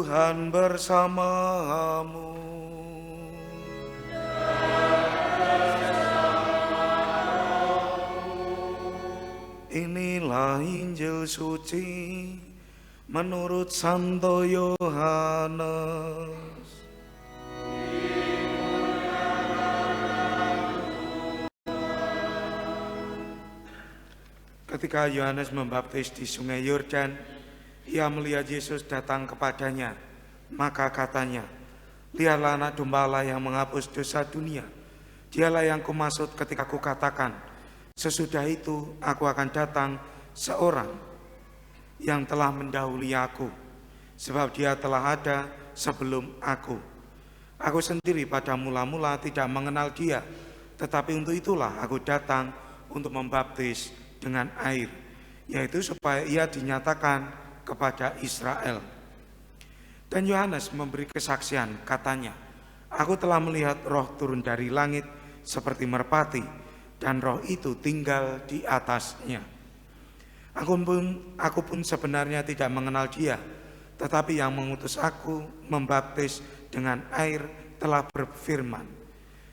Tuhan bersamamu. Inilah Injil suci menurut Santo Yohanes. Ketika Yohanes membaptis di Sungai Yordan, ia melihat Yesus datang kepadanya. Maka katanya, "Lihatlah anak domba Allah yang menghapus dosa dunia. Dialah yang kumaksud ketika kukatakan, sesudah itu aku akan datang seorang yang telah mendahului aku, sebab dia telah ada sebelum aku. Aku sendiri pada mula-mula tidak mengenal dia, tetapi untuk itulah aku datang untuk membaptis dengan air, yaitu supaya ia dinyatakan kepada Israel." Dan Yohanes memberi kesaksian, katanya, "Aku telah melihat roh turun dari langit seperti merpati, dan roh itu tinggal di atasnya. Aku pun sebenarnya tidak mengenal dia, tetapi yang mengutus aku membaptis dengan air telah berfirman,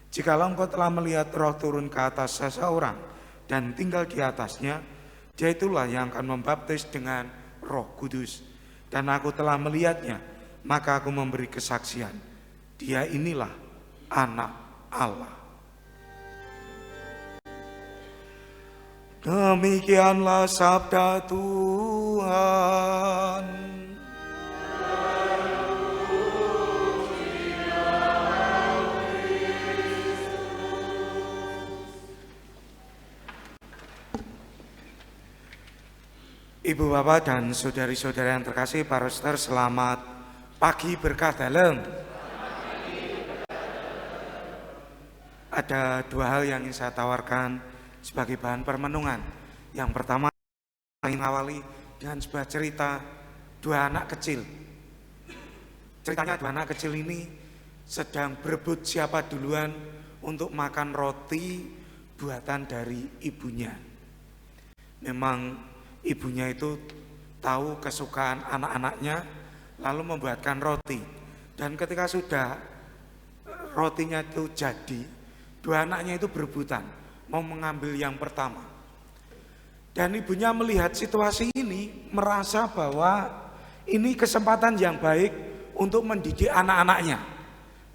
jikalau engkau telah melihat roh turun ke atas seseorang dan tinggal di atasnya, dia itulah yang akan membaptis dengan Roh Kudus. Dan aku telah melihatnya, maka aku memberi kesaksian, dia inilah Anak Allah." Demikianlah sabda Tuhan. Ibu bapak dan saudari-saudari yang terkasih, para saudara, selamat pagi berkah dalam. Ada dua hal yang ingin saya tawarkan sebagai bahan permenungan. Yang pertama, ingin awali dengan sebuah cerita dua anak kecil. Ceritanya dua anak kecil ini sedang berebut siapa duluan untuk makan roti buatan dari ibunya. Memang ibunya itu tahu kesukaan anak-anaknya, lalu membuatkan roti. Dan ketika sudah rotinya itu jadi, dua anaknya itu berebutan mau mengambil yang pertama. Dan ibunya melihat situasi ini, merasa bahwa ini kesempatan yang baik untuk mendidik anak-anaknya.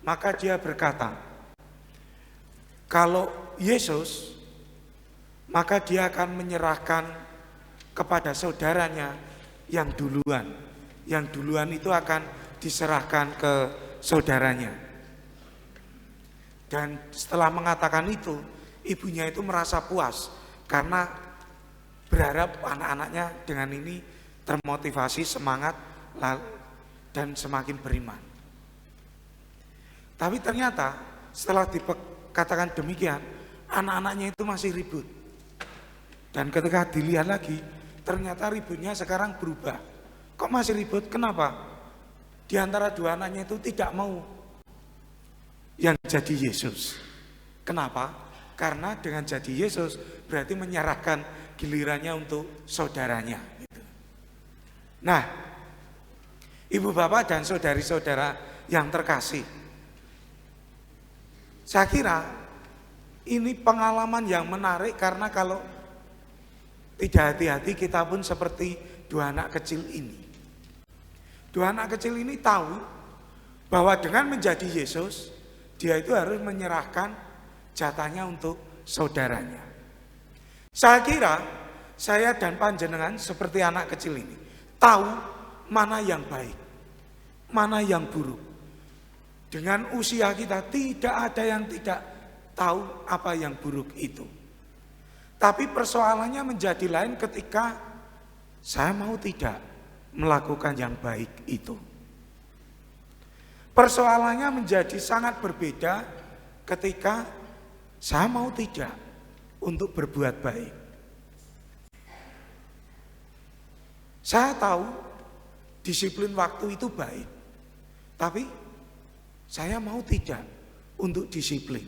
Maka dia berkata, kalau Yesus, maka dia akan menyerahkan kepada saudaranya yang duluan. Yang duluan itu akan diserahkan ke saudaranya. Dan setelah mengatakan itu, ibunya itu merasa puas karena berharap anak-anaknya dengan ini termotivasi, semangat, dan semakin beriman. Tapi ternyata setelah dikatakan demikian, anak-anaknya itu masih ribut. Dan ketika dilihat lagi, ternyata ributnya sekarang berubah. Kok masih ribut? Kenapa? Di antara dua anaknya itu tidak mau yang jadi Yesus. Kenapa? Karena dengan jadi Yesus berarti menyerahkan gilirannya untuk saudaranya. Nah, ibu bapak dan saudari-saudara yang terkasih, saya kira ini pengalaman yang menarik, karena kalau tidak hati-hati kita pun seperti dua anak kecil ini. Dua anak kecil ini tahu bahwa dengan menjadi Yesus, dia itu harus menyerahkan jatahnya untuk saudaranya. Saya kira saya dan panjenengan seperti anak kecil ini, tahu mana yang baik, mana yang buruk. Dengan usia kita tidak ada yang tidak tahu apa yang buruk itu. Tapi persoalannya menjadi lain ketika saya mau tidak melakukan yang baik itu. Persoalannya menjadi sangat berbeda ketika saya mau tidak untuk berbuat baik. Saya tahu disiplin waktu itu baik, tapi saya mau tidak untuk disiplin.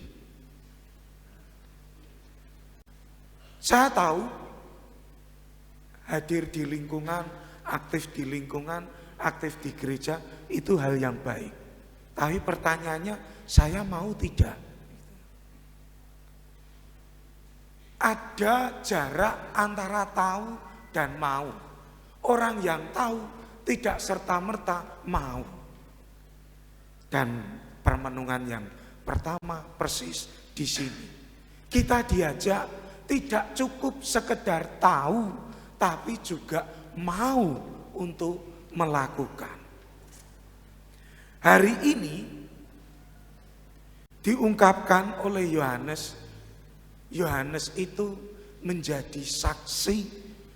Saya tahu hadir di lingkungan, aktif di lingkungan, aktif di gereja, itu hal yang baik. Tapi pertanyaannya, saya mau tidak? Ada jarak antara tahu dan mau. Orang yang tahu tidak serta-merta mau. Dan permenungan yang pertama persis di sini. Kita diajak tidak cukup sekedar tahu, tapi juga mau untuk melakukan. Hari ini diungkapkan oleh Yohanes. Yohanes itu menjadi saksi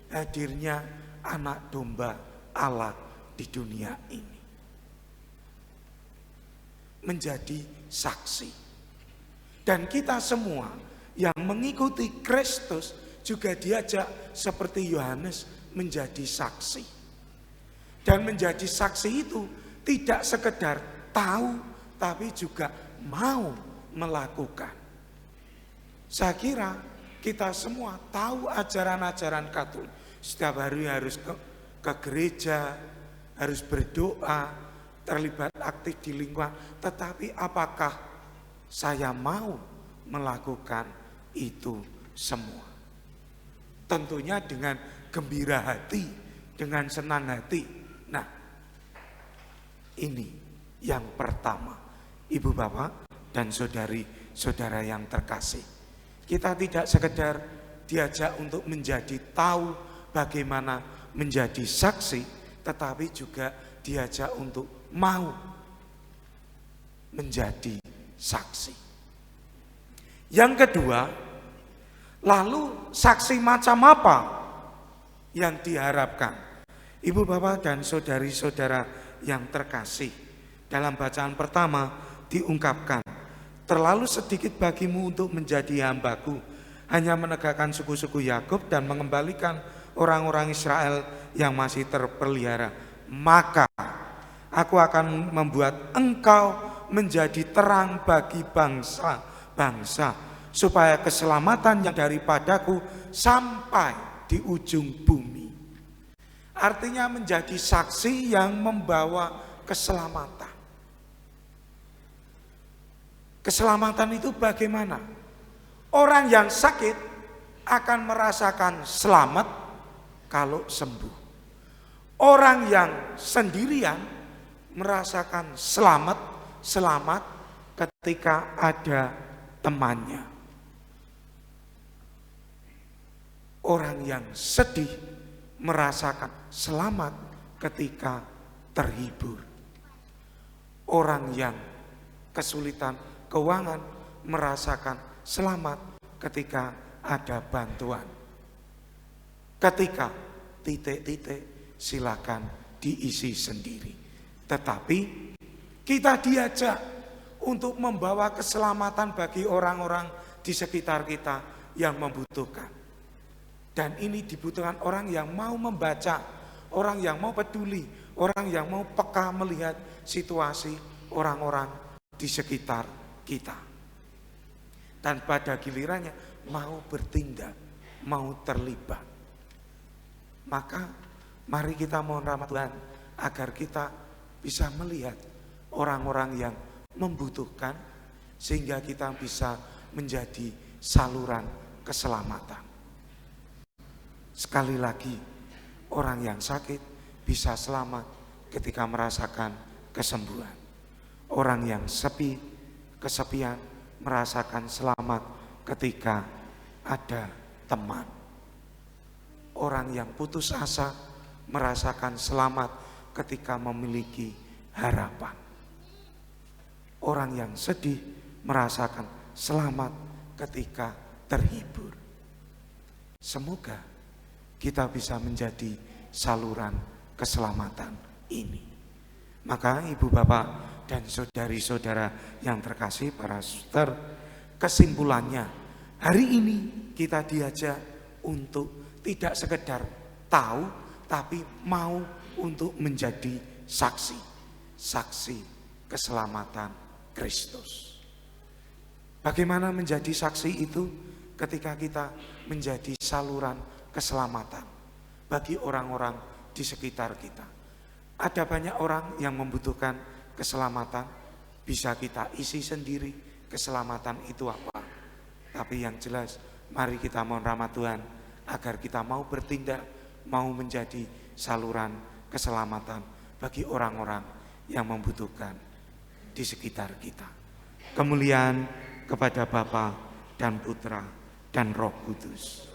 hadirnya anak domba Allah di dunia ini. Menjadi saksi. Dan kita semua yang mengikuti Kristus juga diajak seperti Yohanes menjadi saksi. Dan menjadi saksi itu tidak sekedar tahu, tapi juga mau melakukan. Saya kira kita semua tahu ajaran-ajaran Katolik. Setiap hari harus ke gereja, harus berdoa, terlibat aktif di lingkungan. Tetapi apakah saya mau melakukan itu semua? Tentunya dengan gembira hati, dengan senang hati. Nah, ini yang pertama, Ibu Bapak dan saudari-saudara yang terkasih. Kita tidak sekedar diajak untuk menjadi tahu bagaimana menjadi saksi, tetapi juga diajak untuk mau menjadi saksi. Yang kedua, lalu saksi macam apa yang diharapkan? Ibu Bapak dan saudari-saudara yang terkasih, dalam bacaan pertama diungkapkan, terlalu sedikit bagimu untuk menjadi hambaku, hanya menegakkan suku-suku Yakub dan mengembalikan orang-orang Israel yang masih terpelihara. Maka aku akan membuat engkau menjadi terang bagi bangsa-bangsa, supaya keselamatan yang daripadaku sampai di ujung bumi. Artinya menjadi saksi yang membawa keselamatan. Keselamatan itu bagaimana? Orang yang sakit akan merasakan selamat kalau sembuh. Orang yang sendirian merasakan selamat ketika ada temannya. Orang yang sedih merasakan selamat ketika terhibur. Orang yang kesulitan keuangan merasakan selamat ketika ada bantuan. Ketika titik-titik silakan diisi sendiri. Tetapi kita diajak untuk membawa keselamatan bagi orang-orang di sekitar kita yang membutuhkan. Dan ini dibutuhkan orang yang mau membaca, orang yang mau peduli, orang yang mau peka melihat situasi orang-orang di sekitar kita. Dan pada gilirannya mau bertindak, mau terlibat. Maka mari kita mohon rahmat Tuhan agar kita bisa melihat orang-orang yang membutuhkan, sehingga kita bisa menjadi saluran keselamatan. Sekali lagi, orang yang sakit bisa selamat ketika merasakan kesembuhan. Orang yang kesepian merasakan selamat ketika ada teman. Orang yang putus asa merasakan selamat ketika memiliki harapan. Orang yang sedih merasakan selamat ketika terhibur. Semoga kita bisa menjadi saluran keselamatan ini. Maka Ibu Bapak dan saudari-saudara yang terkasih, para suster, kesimpulannya hari ini kita diajak untuk tidak sekedar tahu, tapi mau untuk menjadi saksi keselamatan Kristus. Bagaimana menjadi saksi itu? Ketika kita menjadi saluran keselamatan bagi orang-orang di sekitar kita. Ada banyak orang yang membutuhkan keselamatan. Bisa kita isi sendiri keselamatan itu apa. Tapi yang jelas, mari kita mohon rahmat Tuhan agar kita mau bertindak, mau menjadi saluran keselamatan bagi orang-orang yang membutuhkan di sekitar kita. Kemuliaan kepada Bapa dan Putra dan Roh Kudus.